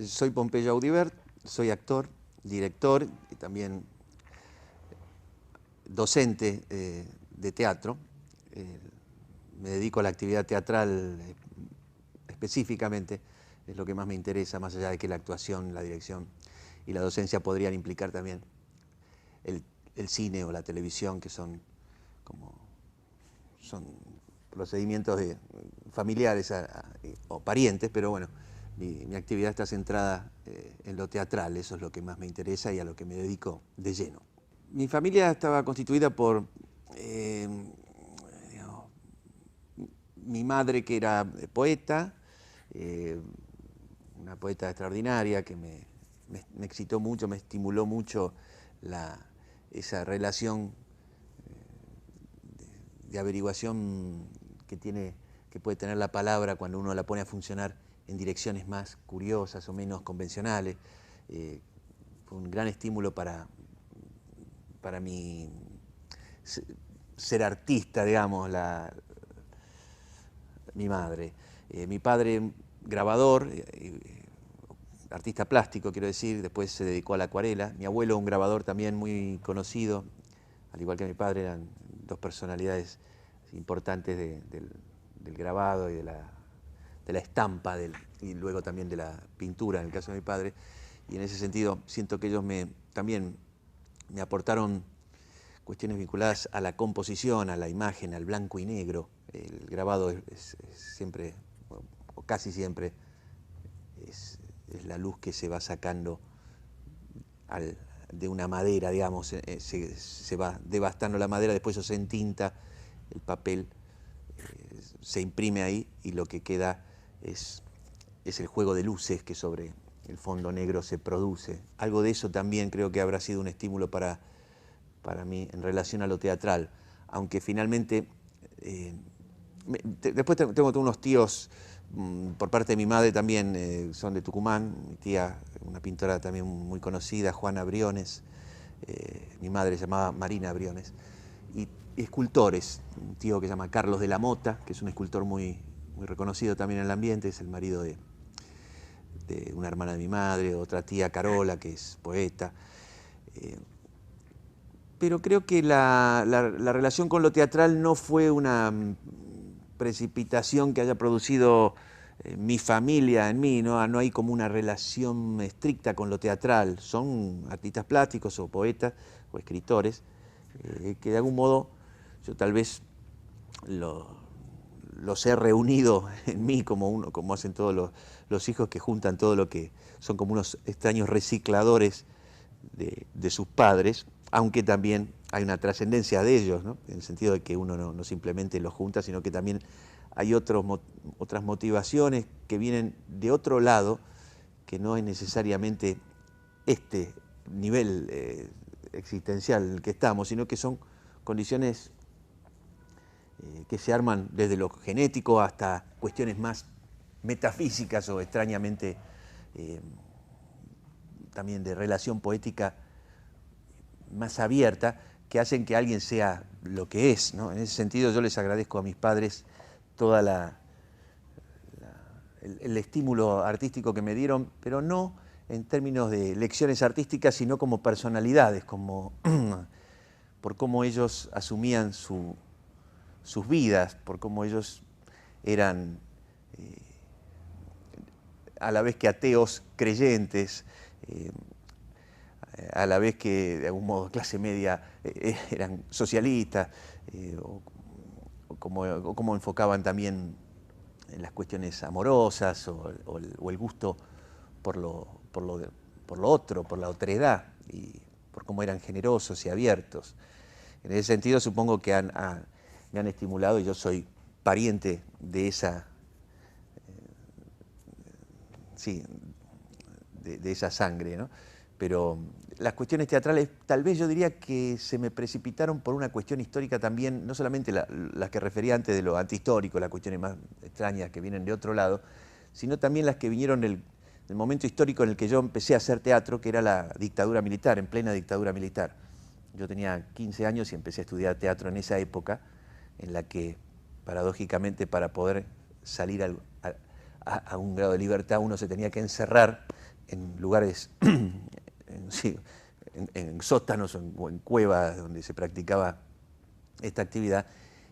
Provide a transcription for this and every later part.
Soy Pompeyo Audibert, soy actor, director y también docente de teatro. Me dedico a la actividad teatral específicamente, es lo que más me interesa, más allá de que la actuación, la dirección y la docencia podrían implicar también el cine o la televisión, que son procedimientos familiares o parientes, pero bueno, mi actividad está centrada en lo teatral, eso es lo que más me interesa y a lo que me dedico de lleno. Mi familia estaba constituida por mi madre, que era poeta, una poeta extraordinaria que me excitó mucho, me estimuló mucho esa relación de averiguación que puede tener la palabra cuando uno la pone a funcionar en direcciones más curiosas o menos convencionales. Fue un gran estímulo para mi ser artista, digamos, mi madre. Mi padre, grabador, artista plástico, quiero decir, después se dedicó a la acuarela. Mi abuelo, un grabador también muy conocido, al igual que mi padre, eran dos personalidades importantes del grabado y de la estampa, y luego también de la pintura, en el caso de mi padre. Y en ese sentido siento que ellos también me aportaron cuestiones vinculadas a la composición, a la imagen, al blanco y negro. El grabado es siempre, o casi siempre, es la luz que se va sacando de una madera, digamos, se va devastando la madera, después eso se entinta, el papel se imprime ahí y lo que queda es el juego de luces que sobre el fondo negro se produce. Algo de eso también creo que habrá sido un estímulo para mí en relación a lo teatral, aunque finalmente después tengo unos tíos por parte de mi madre también, son de Tucumán. Mi tía, una pintora también muy conocida, Juana Briones, mi madre se llamaba Marina Briones, y escultores, un tío que se llama Carlos de la Mota, que es un escultor muy reconocido también en el ambiente, es el marido de una hermana de mi madre, otra tía Carola, que es poeta. Pero creo que la relación con lo teatral no fue una precipitación que haya producido mi familia en mí, ¿no? No hay como una relación estricta con lo teatral. Son artistas plásticos o poetas o escritores que de algún modo yo tal vez los he reunido en mí como hacen todos los hijos, que juntan todo lo que son como unos extraños recicladores de sus padres, aunque también hay una trascendencia de ellos, ¿no? En el sentido de que uno no simplemente los junta, sino que también hay otras motivaciones que vienen de otro lado, que no es necesariamente este nivel existencial en el que estamos, sino que son condiciones que se arman desde lo genético hasta cuestiones más metafísicas o extrañamente también de relación poética más abierta, que hacen que alguien sea lo que es, ¿no? En ese sentido yo les agradezco a mis padres todo el estímulo artístico que me dieron, pero no en términos de lecciones artísticas, sino como personalidades, por cómo ellos asumían sus vidas, por cómo ellos eran a la vez que ateos creyentes, a la vez que de algún modo clase media eran socialistas, o cómo enfocaban también en las cuestiones amorosas o el gusto por lo otro, por la otredad, y por cómo eran generosos y abiertos. En ese sentido supongo que me han estimulado, y yo soy pariente de esa, sí, de esa sangre, ¿no? Pero las cuestiones teatrales tal vez yo diría que se me precipitaron por una cuestión histórica también, no solamente las que refería antes de lo antihistórico, las cuestiones más extrañas que vienen de otro lado, sino también las que vinieron del momento histórico en el que yo empecé a hacer teatro, que era la dictadura militar, en plena dictadura militar. Yo tenía 15 años y empecé a estudiar teatro en esa época, en la que, paradójicamente, para poder salir a un grado de libertad uno se tenía que encerrar en lugares, sí, en sótanos o en cuevas donde se practicaba esta actividad,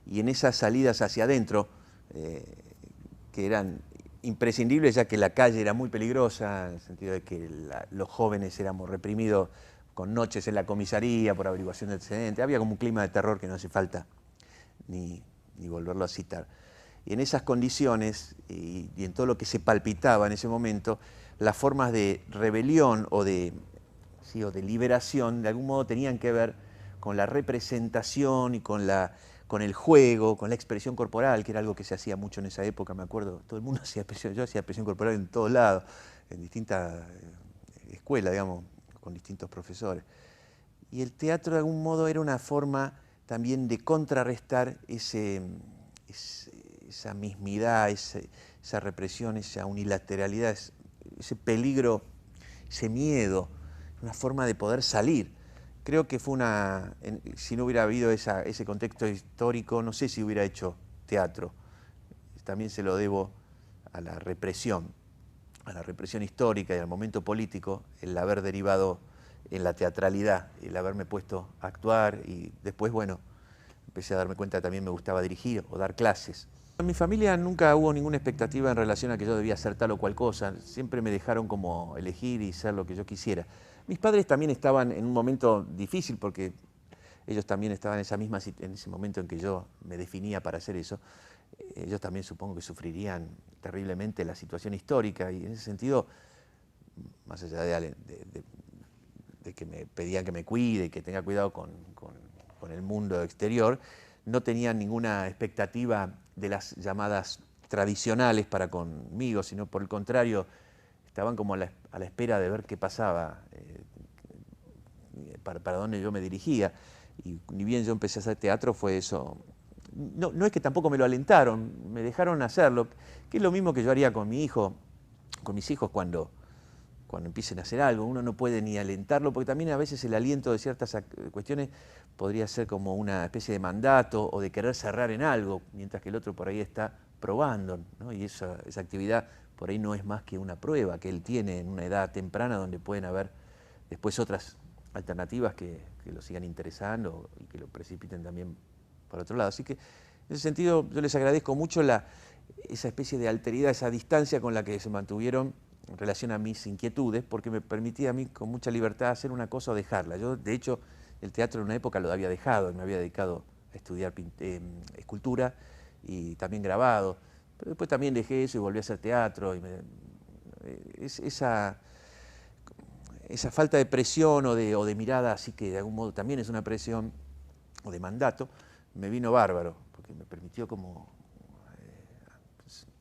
y en esas salidas hacia adentro, que eran imprescindibles ya que la calle era muy peligrosa, en el sentido de que los jóvenes éramos reprimidos con noches en la comisaría por averiguación de antecedentes, había como un clima de terror que no hace falta ni volverlo a citar. Y en esas condiciones y en todo lo que se palpitaba en ese momento, las formas de rebelión o de liberación de algún modo tenían que ver con la representación y con el juego, con la expresión corporal, que era algo que se hacía mucho en esa época, me acuerdo, todo el mundo hacía expresión, yo hacía expresión corporal en todos lados, en distintas escuelas, digamos, con distintos profesores. Y el teatro de algún modo era una forma también de contrarrestar esa mismidad, esa represión, esa unilateralidad, ese peligro, ese miedo, una forma de poder salir. Creo que fue si no hubiera habido ese contexto histórico, no sé si hubiera hecho teatro. También se lo debo a la represión histórica y al momento político, el haber derivado en la teatralidad, el haberme puesto a actuar y después, bueno, empecé a darme cuenta que también me gustaba dirigir o dar clases. En mi familia nunca hubo ninguna expectativa en relación a que yo debía hacer tal o cual cosa, siempre me dejaron como elegir y ser lo que yo quisiera. Mis padres también estaban en un momento difícil porque ellos también estaban en ese momento en que yo me definía para hacer eso. Ellos también supongo que sufrirían terriblemente la situación histórica y en ese sentido, más allá de que me pedían que me cuide y que tenga cuidado con el mundo exterior, no tenían ninguna expectativa de las llamadas tradicionales para conmigo, sino por el contrario, estaban como a la espera de ver qué pasaba, para dónde yo me dirigía. Y ni bien yo empecé a hacer teatro fue eso. No es que tampoco me lo alentaron, me dejaron hacerlo, que es lo mismo que yo haría con mi hijo, con mis hijos cuando empiecen a hacer algo. Uno no puede ni alentarlo, porque también a veces el aliento de ciertas cuestiones podría ser como una especie de mandato o de querer cerrar en algo, mientras que el otro por ahí está probando, ¿no? Y esa actividad por ahí no es más que una prueba que él tiene en una edad temprana donde pueden haber después otras alternativas que lo sigan interesando y que lo precipiten también por otro lado. Así que en ese sentido yo les agradezco mucho esa especie de alteridad, esa distancia con la que se mantuvieron en relación a mis inquietudes, porque me permitía a mí con mucha libertad hacer una cosa o dejarla. Yo, de hecho, el teatro en una época lo había dejado y me había dedicado a estudiar escultura y también grabado, pero después también dejé eso y volví a hacer teatro. Esa falta de presión o de mirada, así que de algún modo también es una presión o de mandato, me vino bárbaro, porque me permitió como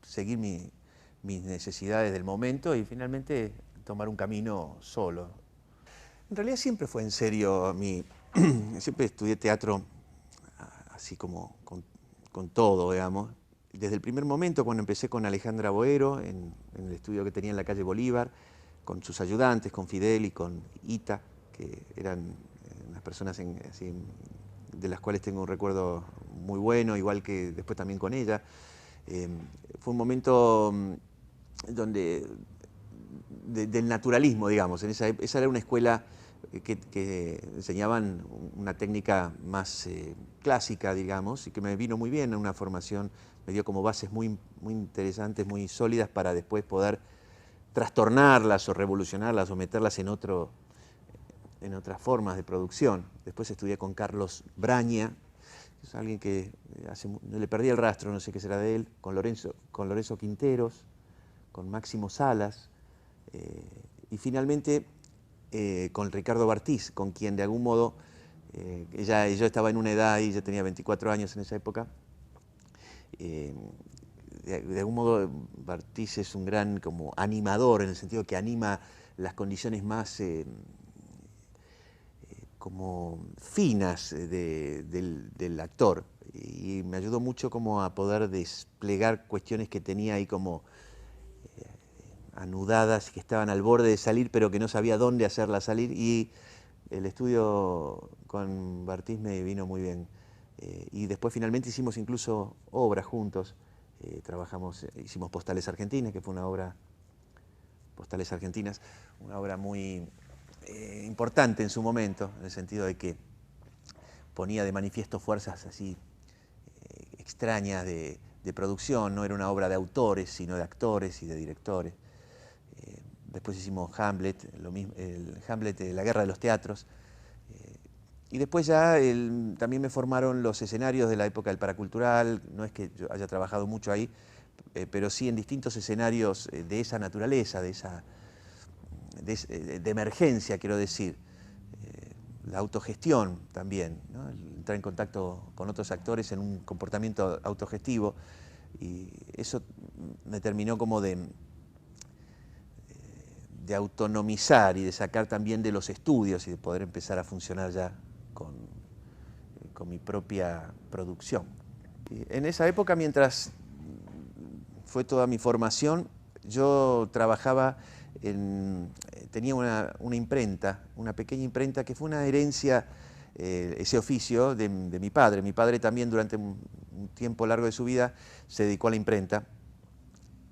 seguir mis necesidades del momento y finalmente tomar un camino solo. En realidad siempre fue en serio siempre estudié teatro así como con todo, digamos. Desde el primer momento, cuando empecé con Alejandra Boero, en el estudio que tenía en la calle Bolívar, con sus ayudantes, con Fidel y con Ita, que eran unas personas de las cuales tengo un recuerdo muy bueno, igual que después también con ella. Fue un momento donde del naturalismo, digamos. Esa era una escuela que enseñaban una técnica más clásica, digamos, y que me vino muy bien, una formación, me dio como bases muy interesantes, muy sólidas para después poder trastornarlas o revolucionarlas o meterlas en otras formas de producción. Después estudié con Carlos Braña, es alguien que le perdí el rastro, no sé qué será de él, con Lorenzo Quinteros, con Máximo Salas, y finalmente con Ricardo Bartiz, con quien de algún modo, yo estaba en una edad y yo tenía 24 años en esa época. De algún modo Bartiz es un gran como animador, en el sentido que anima las condiciones más como finas del actor, y me ayudó mucho como a poder desplegar cuestiones que tenía ahí como anudadas, que estaban al borde de salir, pero que no sabía dónde hacerlas salir, y el estudio con Bartiz me vino muy bien. Y después finalmente hicimos incluso obras juntos, hicimos Postales Argentinas, que fue una obra Postales Argentinas, una obra muy importante en su momento, en el sentido de que ponía de manifiesto fuerzas así extrañas de producción. No era una obra de autores, sino de actores y de directores. Después hicimos Hamlet, el Hamlet de la Guerra de los Teatros. Y después ya también me formaron los escenarios de la época del Paracultural. No es que yo haya trabajado mucho ahí, pero sí en distintos escenarios de esa naturaleza, de emergencia, quiero decir. La autogestión también, ¿no? Entrar en contacto con otros actores en un comportamiento autogestivo, y eso me terminó como de autonomizar y de sacar también de los estudios y de poder empezar a funcionar ya con mi propia producción. Y en esa época, mientras fue toda mi formación, yo trabajaba tenía una imprenta, una pequeña imprenta que fue una herencia, ese oficio de mi padre. Mi padre también durante un tiempo largo de su vida se dedicó a la imprenta,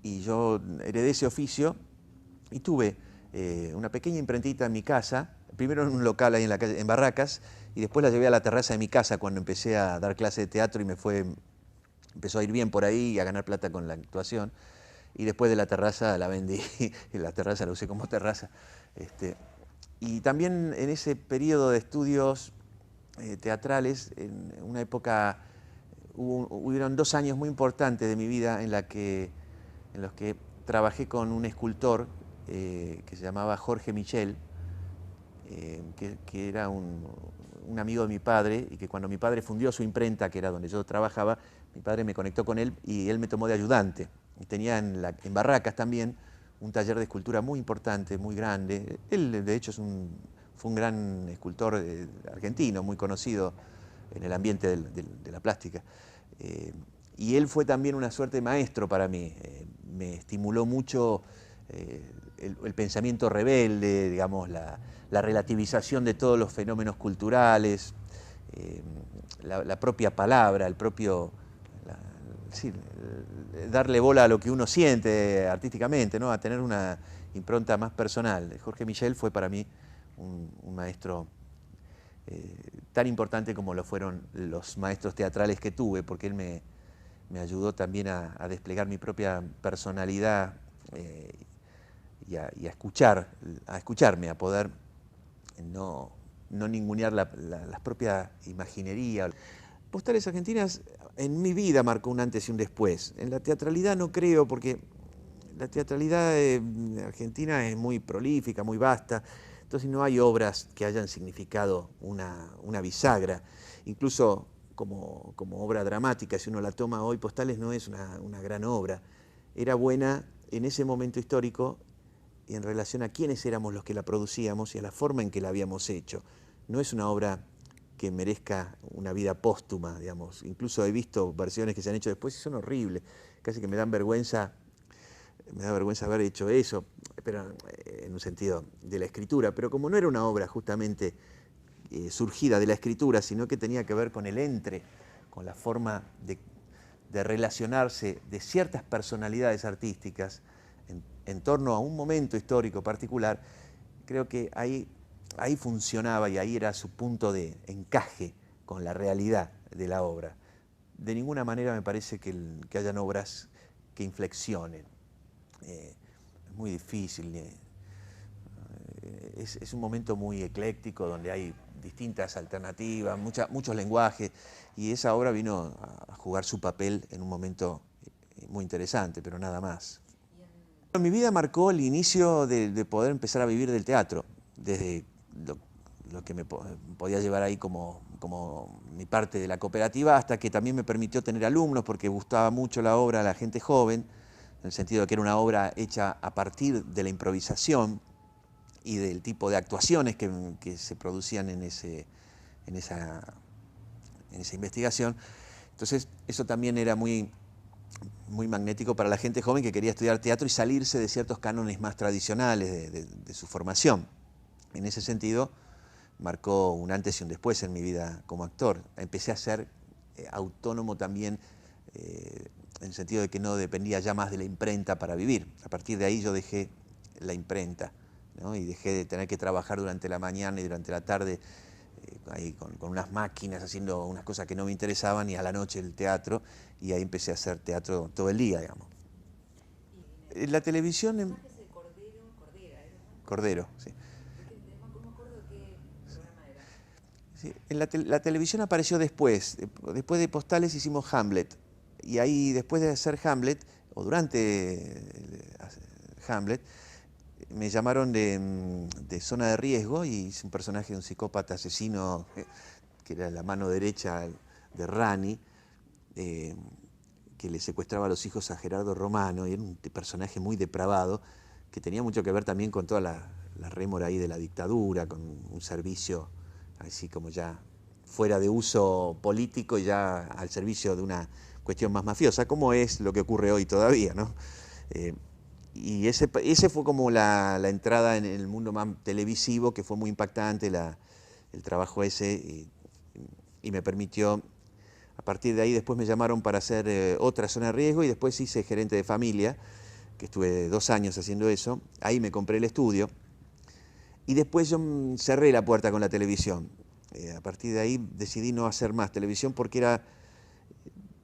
y yo heredé ese oficio y tuve una pequeña imprentita en mi casa, primero en un local ahí en la calle, en Barracas, y después la llevé a la terraza de mi casa cuando empecé a dar clase de teatro y empezó a ir bien por ahí y a ganar plata con la actuación. Y después de la terraza la vendí, y la terraza la usé como terraza. Y también en ese periodo de estudios teatrales, en una época, hubieron 2 años muy importantes de mi vida en los que trabajé con un escultor que se llamaba Jorge Michel, que era un amigo de mi padre, y que cuando mi padre fundió su imprenta, que era donde yo trabajaba, mi padre me conectó con él y él me tomó de ayudante. Tenía en Barracas también un taller de escultura muy importante, muy grande. Él, de hecho, fue un gran escultor argentino, muy conocido en el ambiente de la plástica. Y él fue también una suerte de maestro para mí. Me estimuló mucho el pensamiento rebelde, digamos, la relativización de todos los fenómenos culturales, la propia palabra, sí, darle bola a lo que uno siente artísticamente, ¿no? A tener una impronta más personal. Jorge Michel fue para mí un maestro tan importante como lo fueron los maestros teatrales que tuve, porque él me ayudó también a desplegar mi propia personalidad y a escucharme, a poder no ningunear las propias imaginerías. Postales Argentinas en mi vida marcó un antes y un después. En la teatralidad no creo, porque la teatralidad argentina es muy prolífica, muy vasta, entonces no hay obras que hayan significado una bisagra. Incluso como obra dramática, si uno la toma hoy, Postales no es una gran obra. Era buena en ese momento histórico y en relación a quiénes éramos los que la producíamos y a la forma en que la habíamos hecho. No es una obra que merezca una vida póstuma, digamos. Incluso he visto versiones que se han hecho después y son horribles. Casi que me da vergüenza haber hecho eso, pero en un sentido de la escritura. Pero como no era una obra justamente surgida de la escritura, sino que tenía que ver con el con la forma de relacionarse de ciertas personalidades artísticas en torno a un momento histórico particular, creo que ahí funcionaba y ahí era su punto de encaje con la realidad de la obra. De ninguna manera me parece que hayan obras que inflexionen. Es muy difícil. Es un momento muy ecléctico donde hay distintas alternativas, muchos lenguajes, y esa obra vino a jugar su papel en un momento muy interesante, pero nada más. Mi vida marcó el inicio de poder empezar a vivir del teatro, desde lo que me podía llevar ahí como mi parte de la cooperativa, hasta que también me permitió tener alumnos, porque gustaba mucho la obra a la gente joven, en el sentido de que era una obra hecha a partir de la improvisación y del tipo de actuaciones que se producían en esa investigación. Entonces eso también era muy magnético para la gente joven que quería estudiar teatro y salirse de ciertos cánones más tradicionales de su formación. En ese sentido, marcó un antes y un después en mi vida como actor. Empecé a ser autónomo también, en el sentido de que no dependía ya más de la imprenta para vivir. A partir de ahí yo dejé la imprenta, ¿no? Y dejé de tener que trabajar durante la mañana y durante la tarde ahí con unas máquinas haciendo unas cosas que no me interesaban, y a la noche el teatro, y ahí empecé a hacer teatro todo el día, digamos. La televisión en Cordero, sí. Sí, la televisión apareció después. Después de Postales hicimos Hamlet. Y ahí, después de hacer Hamlet, o durante Hamlet, me llamaron de Zona de Riesgo, y hice un personaje de un psicópata asesino que era la mano derecha de Rani, que le secuestraba a los hijos a Gerardo Romano, y era un personaje muy depravado, que tenía mucho que ver también con toda la rémora ahí de la dictadura, con un servicio así como ya fuera de uso político y ya al servicio de una cuestión más mafiosa, como es lo que ocurre hoy todavía, ¿no? Y ese fue como la entrada en el mundo más televisivo, que fue muy impactante el trabajo ese, y me permitió, a partir de ahí después me llamaron para hacer otra Zona de Riesgo, y después hice Gerente de Familia, que estuve 2 años haciendo eso. Ahí me compré el estudio, y después yo cerré la puerta con la televisión. A partir de ahí decidí no hacer más televisión,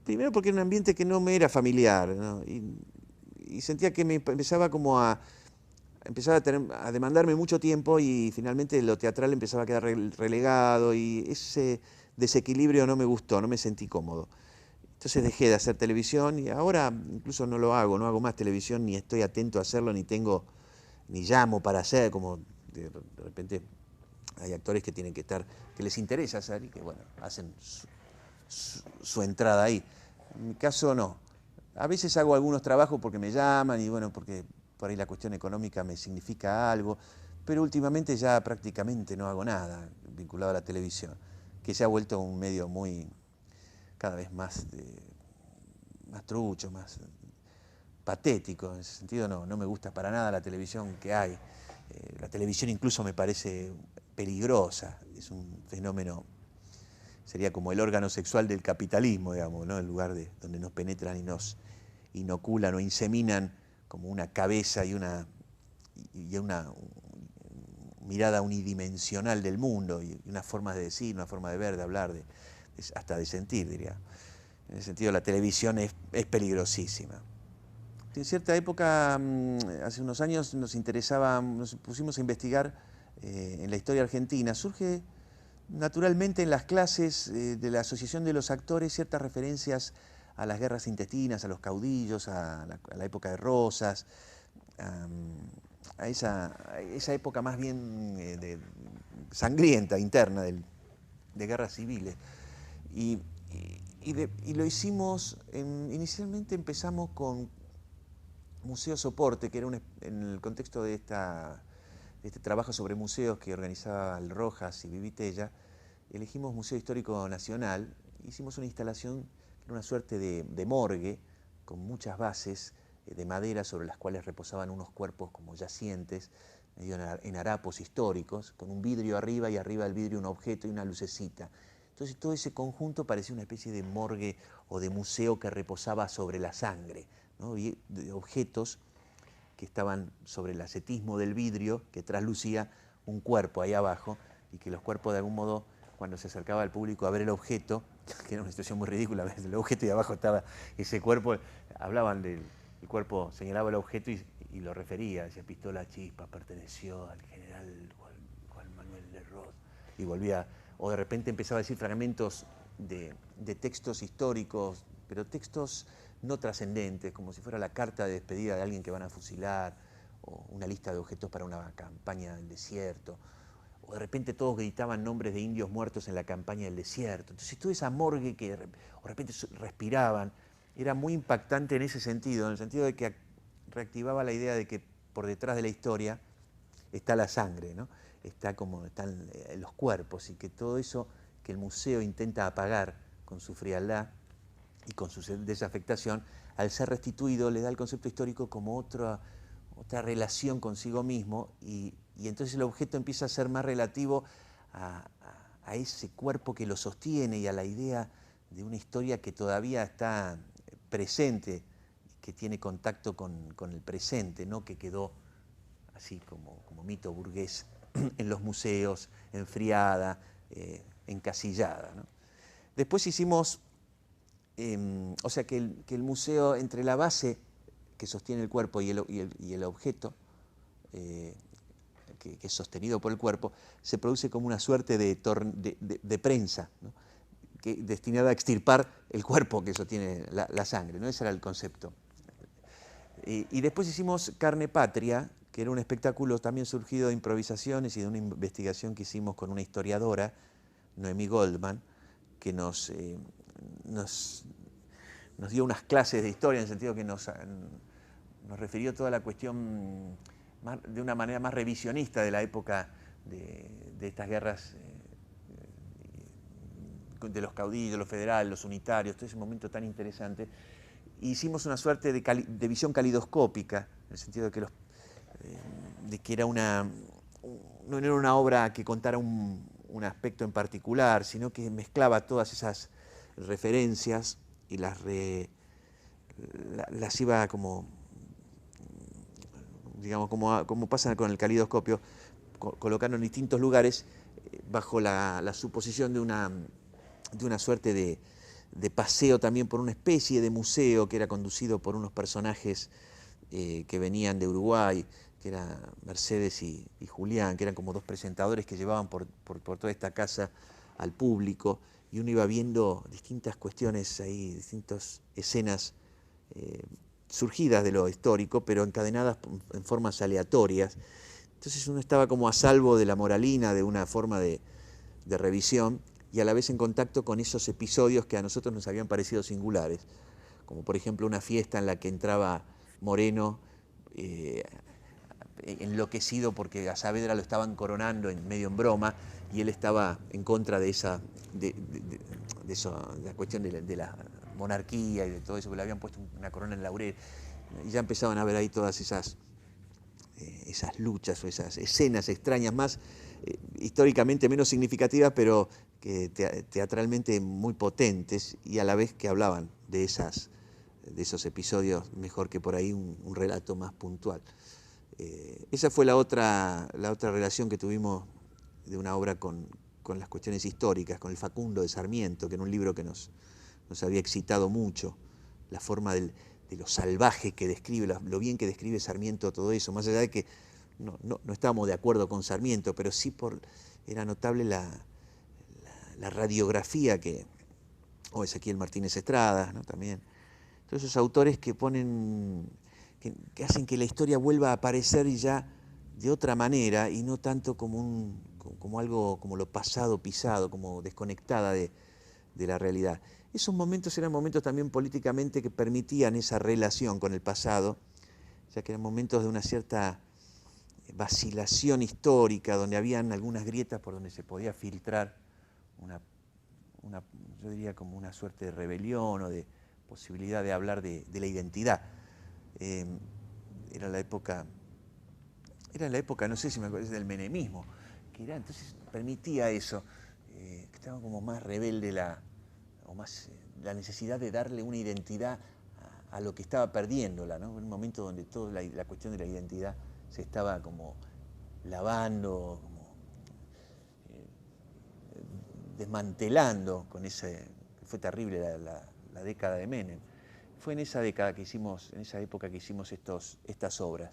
primero porque era un ambiente que no me era familiar, ¿no? Y sentía que me empezaba como empezaba a demandarme mucho tiempo, y finalmente lo teatral empezaba a quedar relegado, y ese desequilibrio no me gustó, no me sentí cómodo. Entonces dejé de hacer televisión, y ahora incluso no lo hago, no hago más televisión, ni estoy atento a hacerlo, ni llamo para hacer, como de repente hay actores que tienen que estar, que les interesa hacer, y que bueno, hacen su entrada ahí. En mi caso no. A veces hago algunos trabajos porque me llaman, y bueno, porque por ahí la cuestión económica me significa algo, pero últimamente ya prácticamente no hago nada vinculado a la televisión, que se ha vuelto un medio cada vez más trucho, más patético. En ese sentido no me gusta para nada la televisión que hay. La televisión incluso me parece peligrosa, es un fenómeno, sería como el órgano sexual del capitalismo, digamos, ¿no? El lugar donde nos penetran y nos inoculan o inseminan como una cabeza y una mirada unidimensional del mundo, y unas formas de decir, una forma de ver, de hablar, hasta de sentir, diría. En ese sentido, la televisión es peligrosísima. En cierta época, hace unos años, nos pusimos a investigar en la historia argentina. Surge naturalmente en las clases de la Asociación de los Actores ciertas referencias a las guerras intestinas, a los caudillos, a la época de Rosas, a esa época más bien sangrienta, interna, de guerras civiles. Y, y lo hicimos, inicialmente empezamos con Museo Soporte, que era en el contexto de este trabajo sobre museos que organizaba el Rojas y Vivitella. Elegimos Museo Histórico Nacional, hicimos una instalación que era una suerte de morgue, con muchas bases de madera sobre las cuales reposaban unos cuerpos como yacientes, medio en harapos históricos, con un vidrio arriba, y arriba del vidrio un objeto y una lucecita. Entonces todo ese conjunto parecía una especie de morgue o de museo que reposaba sobre la sangre, ¿no? Y de objetos que estaban sobre el ascetismo del vidrio, que traslucía un cuerpo ahí abajo, y que los cuerpos de algún modo, cuando se acercaba al público a ver el objeto, que era una situación muy ridícula, el objeto y abajo estaba ese cuerpo, hablaban del cuerpo, señalaba el objeto y lo refería, decía Pistola Chispa perteneció al general Juan Manuel Lerroux, y volvía, o de repente empezaba a decir fragmentos de textos históricos, pero textos no trascendentes, como si fuera la carta de despedida de alguien que van a fusilar, o una lista de objetos para una campaña del desierto, o de repente todos gritaban nombres de indios muertos en la campaña del desierto. Entonces toda esa morgue que de repente respiraban, era muy impactante en ese sentido, en el sentido de que reactivaba la idea de que por detrás de la historia está la sangre, ¿no? Están los cuerpos, y que todo eso que el museo intenta apagar con su frialdad y con su desafectación, al ser restituido le da al concepto histórico como otra relación consigo mismo, y entonces el objeto empieza a ser más relativo a ese cuerpo que lo sostiene, y a la idea de una historia que todavía está presente, que tiene contacto con el presente, no que quedó así como mito burgués, en los museos, enfriada, encasillada, ¿no? Después hicimos, o sea que el museo, entre la base que sostiene el cuerpo y el objeto, que es sostenido por el cuerpo, se produce como una suerte de prensa, ¿no? Destinada a extirpar el cuerpo que sostiene la sangre, ¿no? Ese era el concepto. Y después hicimos Carne Patria, que era un espectáculo también surgido de improvisaciones y de una investigación que hicimos con una historiadora, Noemí Goldman, que nos dio unas clases de historia, en el sentido que nos refirió toda la cuestión de una manera más revisionista de la época de estas guerras, de los caudillos, los federales, los unitarios, todo ese momento tan interesante. Hicimos una suerte de visión calidoscópica, en el sentido de que no era una obra que contara un aspecto en particular, sino que mezclaba todas esas referencias y las iba como, digamos, como pasa con el calidoscopio, colocando en distintos lugares bajo la suposición de una suerte de paseo también por una especie de museo que era conducido por unos personajes que venían de Uruguay, que eran Mercedes y Julián, que eran como dos presentadores que llevaban por toda esta casa al público, y uno iba viendo distintas cuestiones ahí, distintas escenas surgidas de lo histórico, pero encadenadas en formas aleatorias. Entonces uno estaba como a salvo de la moralina, de una forma de revisión, y a la vez en contacto con esos episodios que a nosotros nos habían parecido singulares, como por ejemplo una fiesta en la que entraba Moreno enloquecido porque a Saavedra lo estaban coronando medio en broma, y él estaba en contra de la cuestión de la monarquía y de todo eso, que le habían puesto una corona en laurel, y ya empezaban a ver ahí todas esas luchas o esas escenas extrañas, más históricamente menos significativas, pero que teatralmente muy potentes, y a la vez que hablaban de esos episodios mejor que por ahí un relato más puntual. Esa fue la otra relación que tuvimos de una obra con las cuestiones históricas, con el Facundo de Sarmiento, que era un libro que nos había excitado mucho, la forma de lo salvaje que describe, lo bien que describe Sarmiento todo eso, más allá de que no estábamos de acuerdo con Sarmiento, pero sí era notable la radiografía o Ezequiel Martínez Estrada, ¿no? También. Todos esos autores que que hacen que la historia vuelva a aparecer y ya de otra manera, y no tanto como algo, como lo pasado pisado, como desconectada de la realidad. Esos momentos eran momentos también políticamente que permitían esa relación con el pasado, ya que eran momentos de una cierta vacilación histórica, donde habían algunas grietas por donde se podía filtrar yo diría como una suerte de rebelión o de posibilidad de hablar de la identidad. Era la época, no sé si me acuerdo, del menemismo, entonces permitía eso, que estaba como más rebelde la necesidad de darle una identidad a lo que estaba perdiéndola, ¿no? En un momento donde toda la cuestión de la identidad se estaba como lavando, como desmantelando con fue terrible la década de Menem. Fue en esa década en esa época que hicimos estas obras.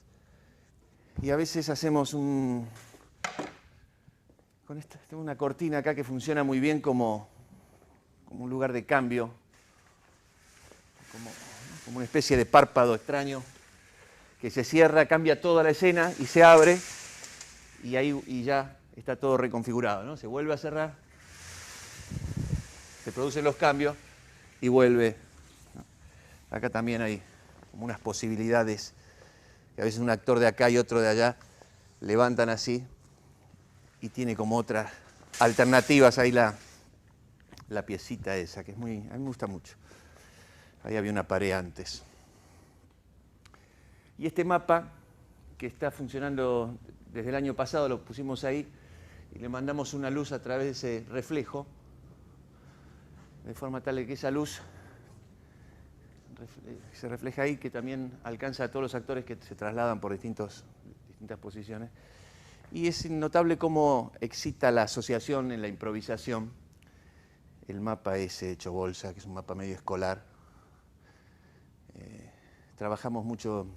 Y a veces hacemos tengo una cortina acá que funciona muy bien como un lugar de cambio, como una especie de párpado extraño que se cierra, cambia toda la escena y se abre, y ya está todo reconfigurado, ¿no? Se vuelve a cerrar, se producen los cambios y vuelve. Acá también hay como unas posibilidades que a veces un actor de acá y otro de allá levantan así, y tiene como otras alternativas ahí la piecita esa, que a mí me gusta mucho. Ahí había una pared antes. Y este mapa, que está funcionando desde el año pasado, lo pusimos ahí y le mandamos una luz a través de ese reflejo, de forma tal que esa luz se refleja ahí, que también alcanza a todos los actores que se trasladan por distintos distintas posiciones. Y es notable cómo excita la asociación en la improvisación. El mapa ese hecho bolsa, que es un mapa medio escolar. Trabajamos mucho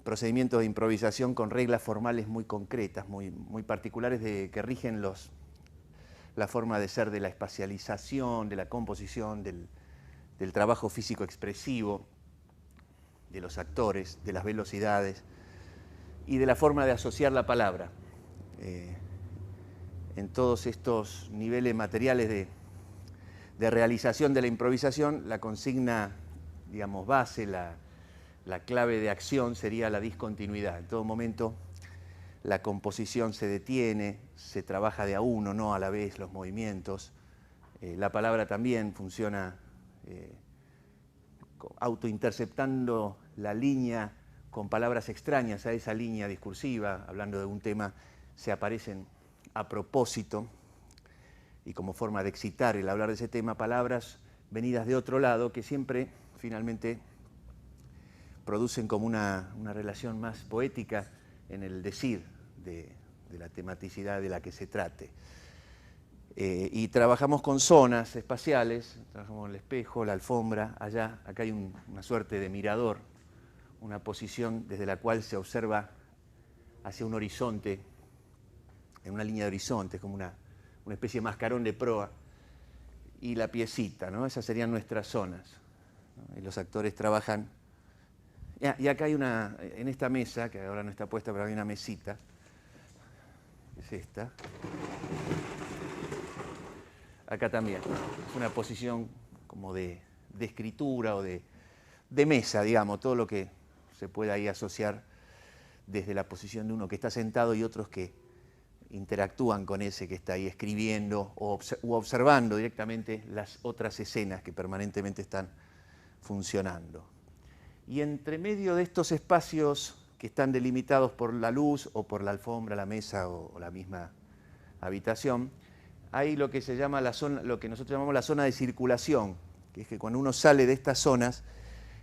procedimientos de improvisación con reglas formales muy concretas, muy particulares que rigen la forma de ser de la espacialización, de la composición, del trabajo físico expresivo, de los actores, de las velocidades y de la forma de asociar la palabra. En todos estos niveles materiales de realización de la improvisación, la consigna, digamos, base, la clave de acción sería la discontinuidad. En todo momento la composición se detiene, se trabaja de a uno, no a la vez los movimientos. La palabra también funciona autointerceptando la línea con palabras extrañas a esa línea discursiva, hablando de un tema, se aparecen a propósito y como forma de excitar el hablar de ese tema, palabras venidas de otro lado que siempre finalmente producen como una relación más poética en el decir de la tematicidad de la que se trate. Y trabajamos con zonas espaciales, trabajamos con el espejo, la alfombra, acá hay una suerte de mirador, una posición desde la cual se observa hacia un horizonte, en una línea de horizonte, como una especie de mascarón de proa, y la piecita, ¿no? Esas serían nuestras zonas, ¿no? Y los actores trabajan. Y acá hay en esta mesa, que ahora no está puesta, pero hay una mesita, que es esta. Acá también, es una posición como de escritura o de mesa, digamos, todo lo que se puede ahí asociar desde la posición de uno que está sentado y otros que interactúan con ese que está ahí escribiendo u observando directamente las otras escenas que permanentemente están funcionando. Y entre medio de estos espacios que están delimitados por la luz o por la alfombra, la mesa o la misma habitación, hay lo que se llama la zona, lo que nosotros llamamos la zona de circulación, que es que cuando uno sale de estas zonas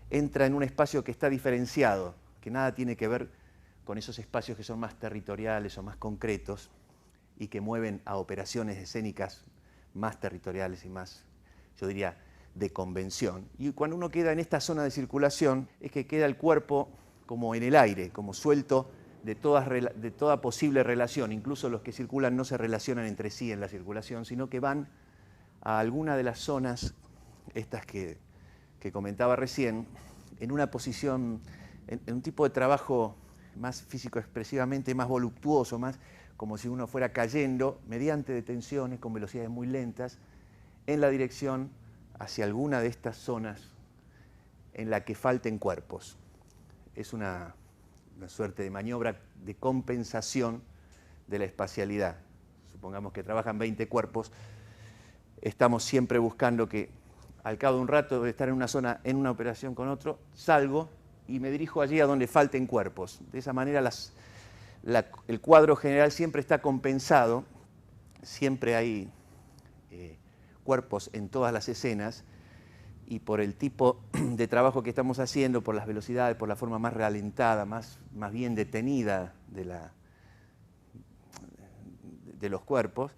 entra en un espacio que está diferenciado, que nada tiene que ver con esos espacios que son más territoriales o más concretos y que mueven a operaciones escénicas más territoriales y más, yo diría, de convención. Y cuando uno queda en esta zona de circulación es que queda el cuerpo como en el aire, como suelto de toda posible relación. Incluso los que circulan no se relacionan entre sí en la circulación, sino que van a alguna de las zonas, estas que comentaba recién, en una posición, en un tipo de trabajo más físico-expresivamente, más voluptuoso, más como si uno fuera cayendo mediante detenciones con velocidades muy lentas en la dirección hacia alguna de estas zonas en la que falten cuerpos. Es una suerte de maniobra de compensación de la espacialidad. Supongamos que trabajan 20 cuerpos, estamos siempre buscando que al cabo de un rato de estar en una zona, en una operación con otro, salgo y me dirijo allí a donde falten cuerpos. De esa manera el cuadro general siempre está compensado, siempre hay cuerpos en todas las escenas, y por el tipo de trabajo que estamos haciendo, por las velocidades, por la forma más ralentada, más bien detenida de los cuerpos,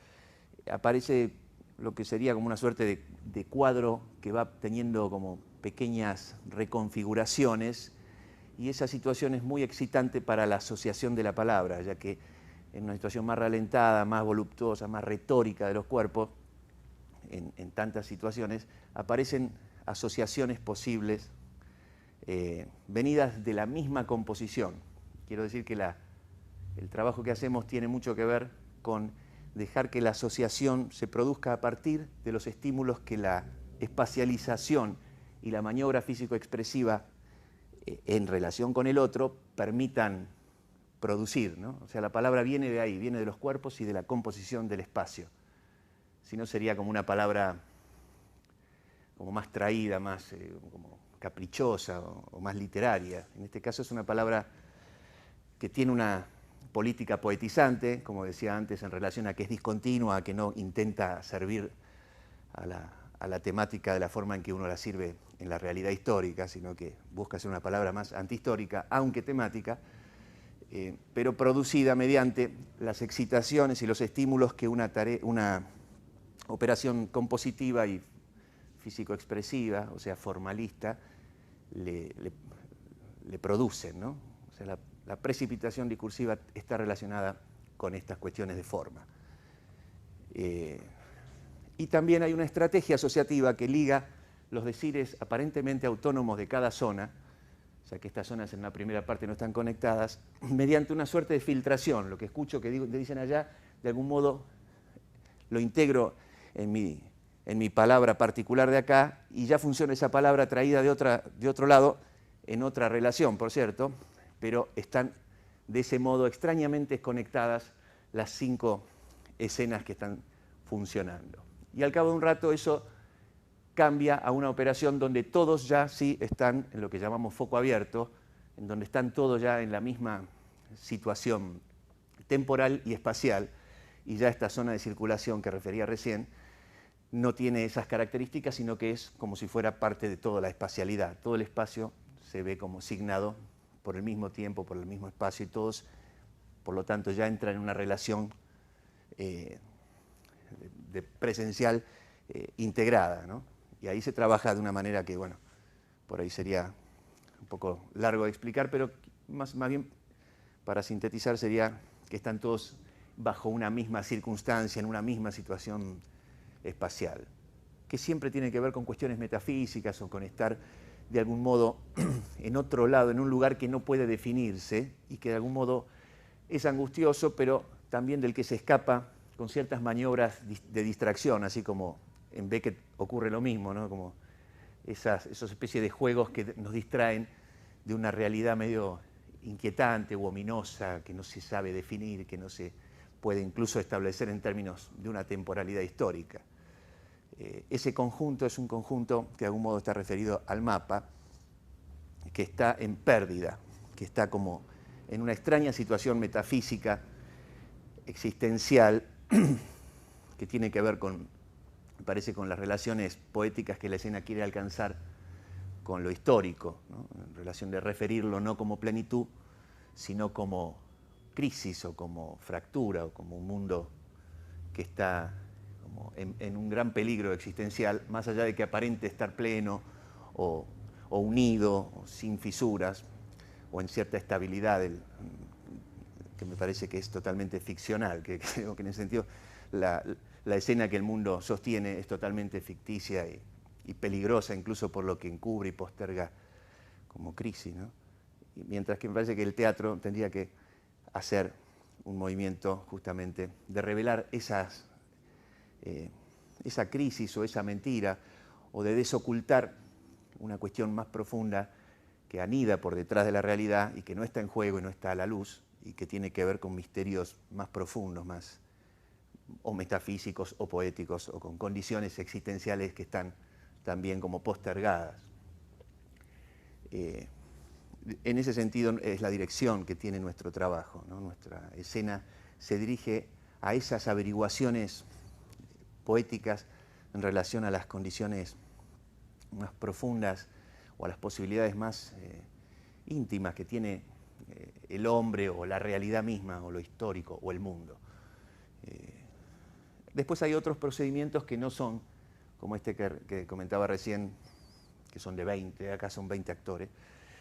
aparece lo que sería como una suerte de cuadro que va teniendo como pequeñas reconfiguraciones, y esa situación es muy excitante para la asociación de la palabra, ya que en una situación más ralentada, más voluptuosa, más retórica de los cuerpos, en tantas situaciones, aparecen asociaciones posibles venidas de la misma composición. Quiero decir que el trabajo que hacemos tiene mucho que ver con dejar que la asociación se produzca a partir de los estímulos que la espacialización y la maniobra físico-expresiva en relación con el otro permitan producir, ¿no? O sea, la palabra viene de ahí, viene de los cuerpos y de la composición del espacio. Si no, sería como una palabra como más traída, más como caprichosa o más literaria. En este caso es una palabra que tiene una política poetizante, como decía antes, en relación a que es discontinua, a que no intenta servir a la temática de la forma en que uno la sirve en la realidad histórica, sino que busca ser una palabra más antihistórica, aunque temática, pero producida mediante las excitaciones y los estímulos que una operación compositiva y físico-expresiva, o sea, formalista, le producen, ¿no? O sea, la precipitación discursiva está relacionada con estas cuestiones de forma. Y también hay una estrategia asociativa que liga los decires aparentemente autónomos de cada zona, o sea que estas zonas en la primera parte no están conectadas, mediante una suerte de filtración. Lo que escucho que dicen allá, de algún modo lo integro en mi palabra particular de acá, y ya funciona esa palabra traída de otro lado, en otra relación, por cierto, pero están de ese modo extrañamente conectadas las 5 escenas que están funcionando. Y al cabo de un rato eso cambia a una operación donde todos ya sí están en lo que llamamos foco abierto, en donde están todos ya en la misma situación temporal y espacial, y ya esta zona de circulación que refería recién no tiene esas características, sino que es como si fuera parte de toda la espacialidad. Todo el espacio se ve como signado por el mismo tiempo, por el mismo espacio, y todos, por lo tanto, ya entran en una relación de presencial integrada, ¿no? Y ahí se trabaja de una manera que, bueno, por ahí sería un poco largo de explicar, pero más bien para sintetizar sería que están todos bajo una misma circunstancia, en una misma situación espacial, que siempre tiene que ver con cuestiones metafísicas o con estar de algún modo en otro lado, en un lugar que no puede definirse y que de algún modo es angustioso, pero también del que se escapa con ciertas maniobras de distracción, así como en Beckett ocurre lo mismo, ¿no? Como esas especies de juegos que nos distraen de una realidad medio inquietante u ominosa, que no se sabe definir, que no se puede incluso establecer en términos de una temporalidad histórica. Ese conjunto es un conjunto que de algún modo está referido al mapa, que está en pérdida, que está como en una extraña situación metafísica, existencial, que tiene que ver con, me parece, con las relaciones poéticas que la escena quiere alcanzar con lo histórico, ¿no? En relación de referirlo no como plenitud, sino como crisis o como fractura o como un mundo que está como en un gran peligro existencial, más allá de que aparente estar pleno o unido, o sin fisuras, o en cierta estabilidad, que me parece que es totalmente ficcional, que creo que en ese sentido la escena que el mundo sostiene es totalmente ficticia y peligrosa, incluso por lo que encubre y posterga como crisis, ¿no? Y mientras que me parece que el teatro tendría que hacer un movimiento justamente de revelar esa crisis o esa mentira, o de desocultar una cuestión más profunda que anida por detrás de la realidad y que no está en juego y no está a la luz, y que tiene que ver con misterios más profundos, más o metafísicos o poéticos, o con condiciones existenciales que están también como postergadas. En ese sentido es la dirección que tiene nuestro trabajo, ¿no? Nuestra escena se dirige a esas averiguaciones poéticas en relación a las condiciones más profundas o a las posibilidades más íntimas que tiene el hombre o la realidad misma o lo histórico o el mundo. Después hay otros procedimientos que no son, como este que comentaba recién, que son de 20, acá son 20 actores,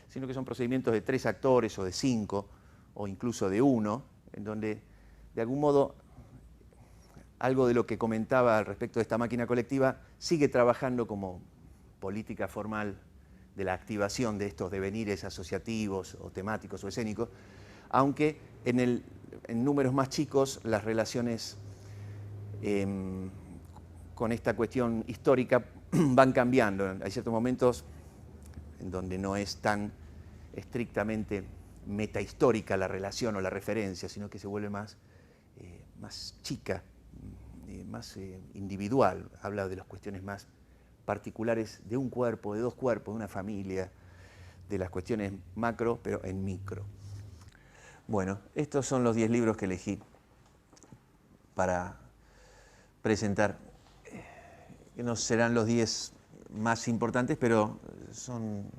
sino que son procedimientos de 3 actores o de 5 o incluso de 1, en donde de algún modo algo de lo que comentaba al respecto de esta máquina colectiva sigue trabajando como política formal de la activación de estos devenires asociativos o temáticos o escénicos, aunque en números más chicos las relaciones con esta cuestión histórica van cambiando. Hay ciertos momentos en donde no es tan estrictamente metahistórica la relación o la referencia, sino que se vuelve más chica, más individual. Habla de las cuestiones más particulares de un cuerpo, de 2 cuerpos, de una familia, de las cuestiones macro, pero en micro. Bueno, estos son los 10 libros que elegí para presentar. No serán los 10 más importantes, pero son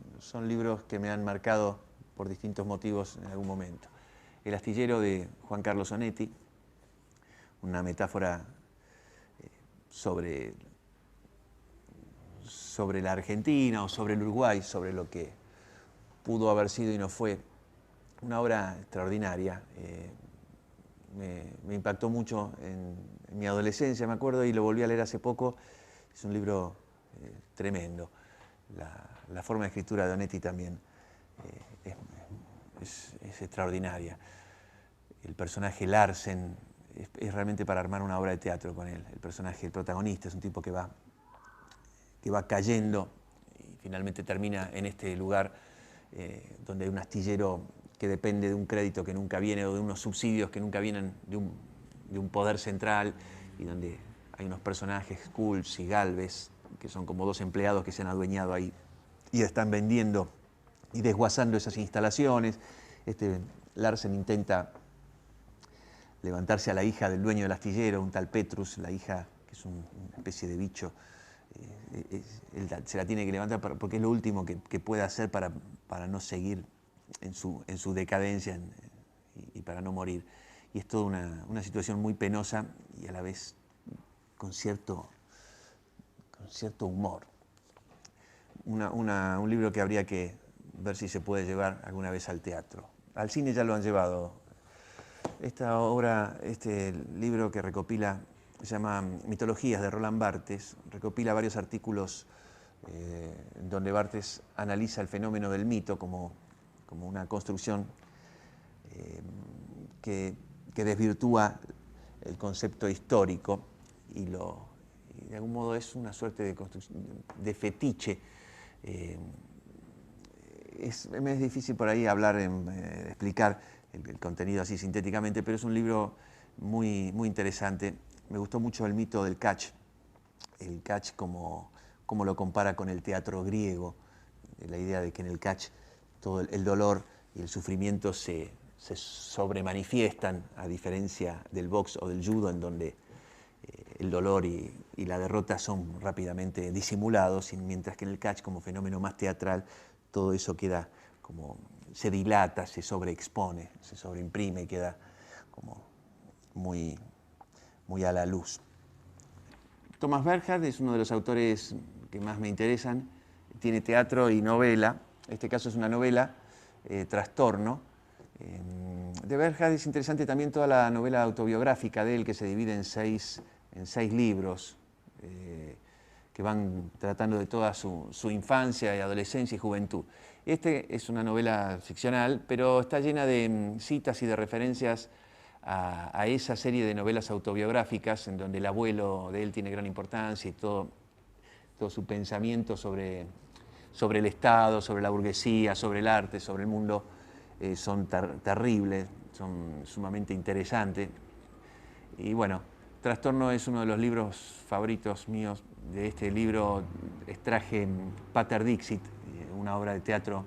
libros que me han marcado por distintos motivos en algún momento. El astillero de Juan Carlos Onetti, una metáfora sobre la Argentina o sobre el Uruguay, sobre lo que pudo haber sido y no fue. Una obra extraordinaria. Me impactó mucho en mi adolescencia, me acuerdo, y lo volví a leer hace poco. Es un libro tremendo. La forma de escritura de Onetti también es extraordinaria. El personaje Larsen es realmente para armar una obra de teatro con él. El personaje, el protagonista, es un tipo que va cayendo y finalmente termina en este lugar donde hay un astillero que depende de un crédito que nunca viene o de unos subsidios que nunca vienen de un poder central, y donde hay unos personajes, Schultz y Galvez, que son como dos empleados que se han adueñado ahí y están vendiendo y desguazando esas instalaciones. Larsen intenta levantarse a la hija del dueño del astillero, un tal Petrus, la hija que es una especie de bicho. Él se la tiene que levantar porque es lo último que puede hacer para no seguir en su decadencia y para no morir. Y es toda una situación muy penosa y a la vez con cierto humor. Un libro que habría que ver si se puede llevar alguna vez al teatro. Al cine ya lo han llevado. Esta obra, este libro que recopila, se llama Mitologías, de Roland Barthes, recopila varios artículos donde Barthes analiza el fenómeno del mito como una construcción que desvirtúa el concepto histórico y de algún modo es una suerte de construcción, de fetiche. Me es difícil por ahí hablar, explicar el contenido así sintéticamente, pero es un libro muy, muy interesante. Me gustó mucho el mito del catch, como lo compara con el teatro griego, la idea de que en el catch todo el dolor y el sufrimiento se sobremanifiestan, a diferencia del box o del judo, en donde el dolor y la derrota son rápidamente disimulados, mientras que en el catch, como fenómeno más teatral, todo eso queda como, se dilata, se sobreexpone, se sobreimprime y queda como muy, muy a la luz. Thomas Bernhard es uno de los autores que más me interesan. Tiene teatro y novela. En este caso es una novela, Trastorno. De Bernhard es interesante también toda la novela autobiográfica de él, que se divide en seis libros, que van tratando de toda su infancia y adolescencia y juventud. Este es una novela ficcional, pero está llena de citas y de referencias a esa serie de novelas autobiográficas en donde el abuelo de él tiene gran importancia y todo su pensamiento sobre el Estado, sobre la burguesía, sobre el arte, sobre el mundo, son terribles, son sumamente interesantes. Y bueno, Trastorno es uno de los libros favoritos míos. De este libro extraje Pater Dixit, una obra de teatro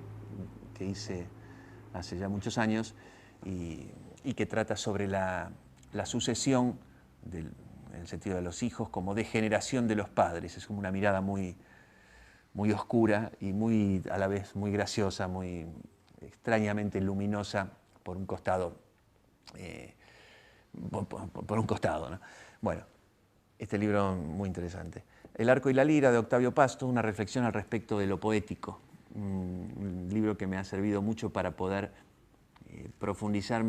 que hice hace ya muchos años y que trata sobre la sucesión, en el sentido de los hijos, como degeneración de los padres. Es como una mirada muy, muy oscura y muy, a la vez muy graciosa, muy extrañamente luminosa por un costado. Por un costado, ¿no? Bueno, este libro muy interesante. El arco y la lira, de Octavio Pasto, una reflexión al respecto de lo poético. Un libro que me ha servido mucho para poder profundizar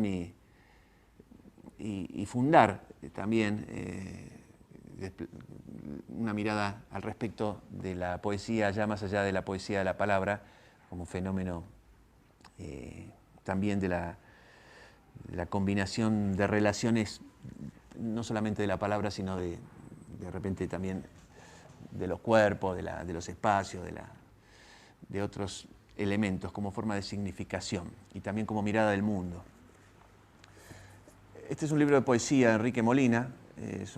y fundar también una mirada al respecto de la poesía, ya más allá de la poesía de la palabra, como fenómeno también de la combinación de relaciones, no solamente de la palabra, sino de repente también de los cuerpos, de los espacios, de otros elementos como forma de significación y también como mirada del mundo. Este es un libro de poesía de Enrique Molina. Es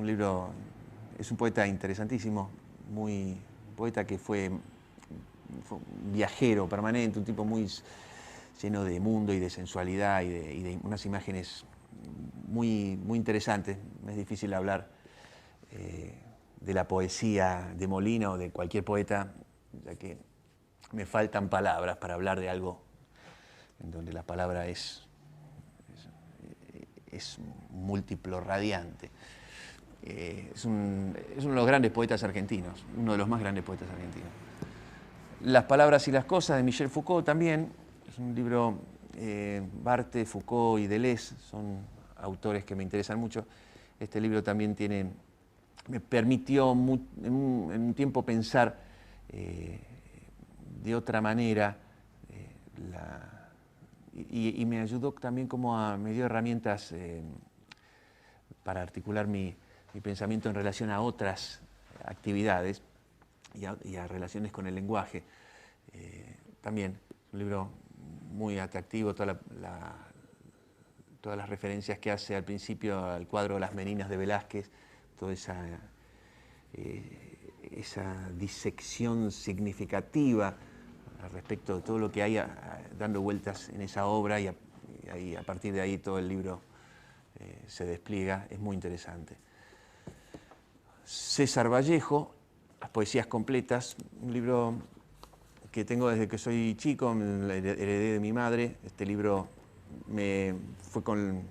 un poeta interesantísimo, un poeta que fue un viajero permanente, un tipo muy lleno de mundo y de sensualidad y de unas imágenes muy, muy interesantes. Es difícil hablar de la poesía de Molina o de cualquier poeta ya que me faltan palabras para hablar de algo en donde la palabra es múltiplo, radiante. Es uno de los grandes poetas argentinos, uno de los más grandes poetas argentinos. Las palabras y las cosas de Michel Foucault también, es un libro, Barthes, Foucault y Deleuze son autores que me interesan mucho. Este libro también me permitió en un tiempo pensar de otra manera y me ayudó también me dio herramientas para articular mi pensamiento en relación a otras actividades y a relaciones con el lenguaje. También es un libro muy atractivo, todas las referencias que hace al principio al cuadro Las Meninas de Velázquez, toda esa disección significativa respecto de todo lo que hay dando vueltas en esa obra y a partir de ahí todo el libro se despliega, es muy interesante. César Vallejo, Las Poesías Completas, un libro que tengo desde que soy chico, heredé de mi madre. Este libro fue con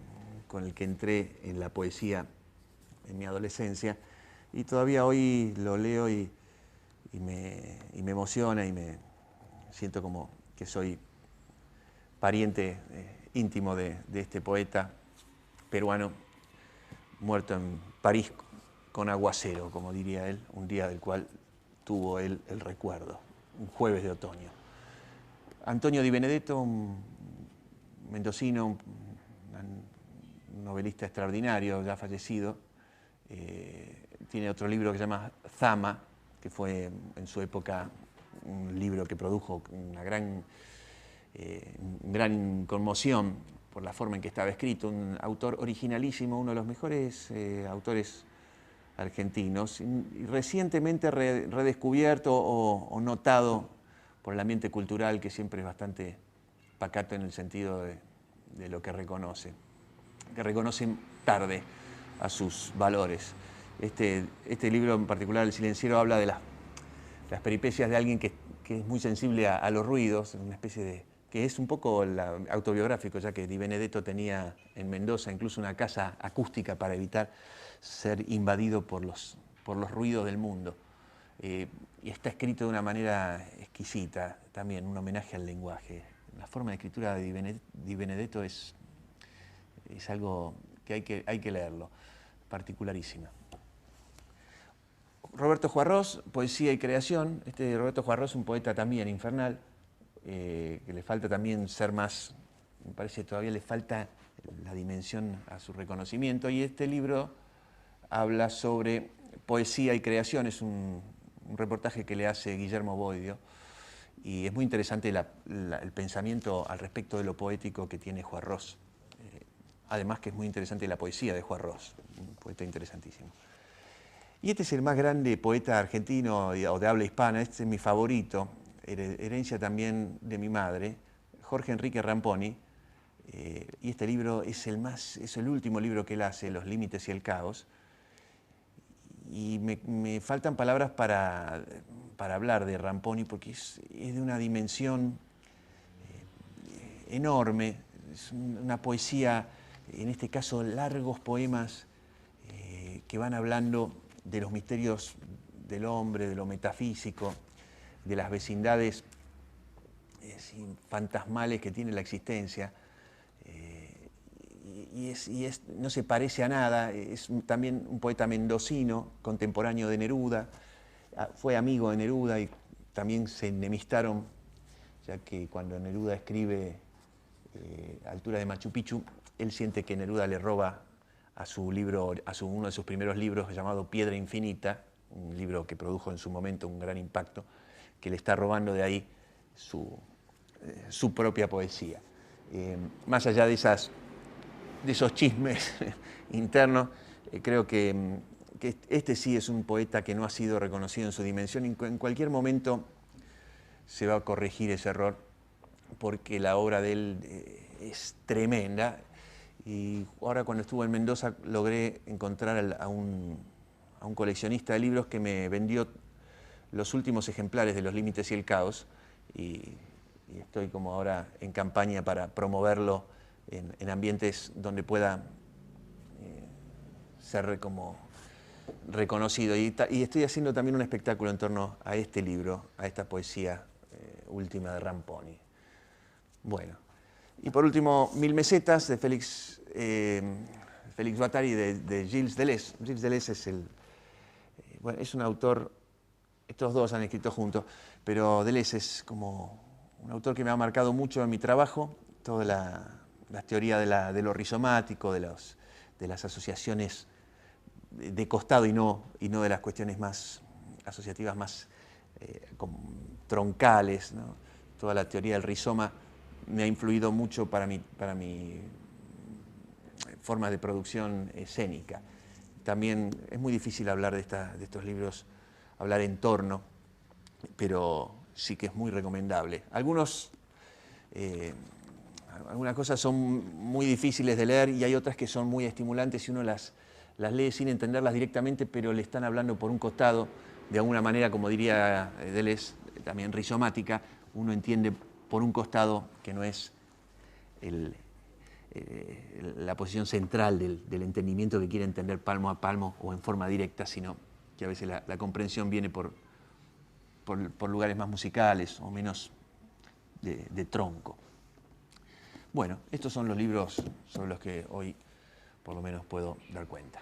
el que entré en la poesía en mi adolescencia y todavía hoy lo leo y me emociona y me siento como que soy pariente íntimo de este poeta peruano muerto en París con aguacero, como diría él, un día del cual tuvo él el recuerdo, un jueves de otoño. Antonio Di Benedetto, un mendocino, un novelista extraordinario, ya fallecido, tiene otro libro que se llama Zama, que fue en su época un libro que produjo una gran conmoción por la forma en que estaba escrito, un autor originalísimo, uno de los mejores autores argentinos, y recientemente redescubierto o notado por el ambiente cultural, que siempre es bastante pacato en el sentido de lo que reconoce tarde a sus valores. Este libro en particular, El Silenciero, habla de las peripecias de alguien que es muy sensible a los ruidos, una especie que es un poco autobiográfico, ya que Di Benedetto tenía en Mendoza incluso una casa acústica para evitar ser invadido por los ruidos del mundo. Y está escrito de una manera exquisita, también un homenaje al lenguaje. La forma de escritura de Di Benedetto es algo que hay que leerlo, particularísima. Roberto Juarrós, Poesía y Creación. Roberto Juarrós es un poeta también infernal, que le falta también ser más, me parece que todavía le falta la dimensión a su reconocimiento, y este libro habla sobre poesía y creación, es un reportaje que le hace Guillermo Boidio, y es muy interesante el pensamiento al respecto de lo poético que tiene Juarrós. Además que es muy interesante la poesía de Juarrós, un poeta interesantísimo. Y este es el más grande poeta argentino o de habla hispana, este es mi favorito, herencia también de mi madre, Jorge Enrique Ramponi, y este libro es el último libro que él hace, Los Límites y el Caos, y me faltan palabras para hablar de Ramponi porque es de una dimensión enorme, es una poesía, en este caso largos poemas que van hablando de los misterios del hombre, de lo metafísico, de las vecindades fantasmales que tiene la existencia, no se parece a nada, es también un poeta mendocino, contemporáneo de Neruda, fue amigo de Neruda y también se enemistaron, ya que cuando Neruda escribe Altura de Machu Picchu, él siente que Neruda le roba a uno de sus primeros libros llamado Piedra Infinita, un libro que produjo en su momento un gran impacto, que le está robando de ahí su propia poesía. Más allá de esos chismes internos, creo que este sí es un poeta que no ha sido reconocido en su dimensión. En cualquier momento se va a corregir ese error, porque la obra de él es tremenda. Y ahora cuando estuve en Mendoza logré encontrar a un coleccionista de libros que me vendió los últimos ejemplares de Los Límites y el Caos, y estoy como ahora en campaña para promoverlo en ambientes donde pueda ser como reconocido. Y estoy haciendo también un espectáculo en torno a este libro, a esta poesía última de Ramponi. Bueno, y por último, 1000 mesetas de Félix Guattari de Gilles Deleuze. Gilles Deleuze es bueno, es un autor, estos dos han escrito juntos, pero Deleuze es como un autor que me ha marcado mucho en mi trabajo, toda la teoría de lo rizomático, de las asociaciones de costado y no de las cuestiones más asociativas, más troncales, ¿no? Toda la teoría del rizoma me ha influido mucho para mi forma de producción escénica. También es muy difícil hablar de estos libros, hablar en torno, pero sí que es muy recomendable. Algunas cosas son muy difíciles de leer y hay otras que son muy estimulantes y uno las lee sin entenderlas directamente, pero le están hablando por un costado, de alguna manera, como diría Deleuze, también rizomática, uno entiende por un costado que no es la posición central del entendimiento que quiere entender palmo a palmo o en forma directa, sino que a veces la comprensión viene por lugares más musicales o menos de tronco. Bueno, estos son los libros sobre los que hoy por lo menos puedo dar cuenta.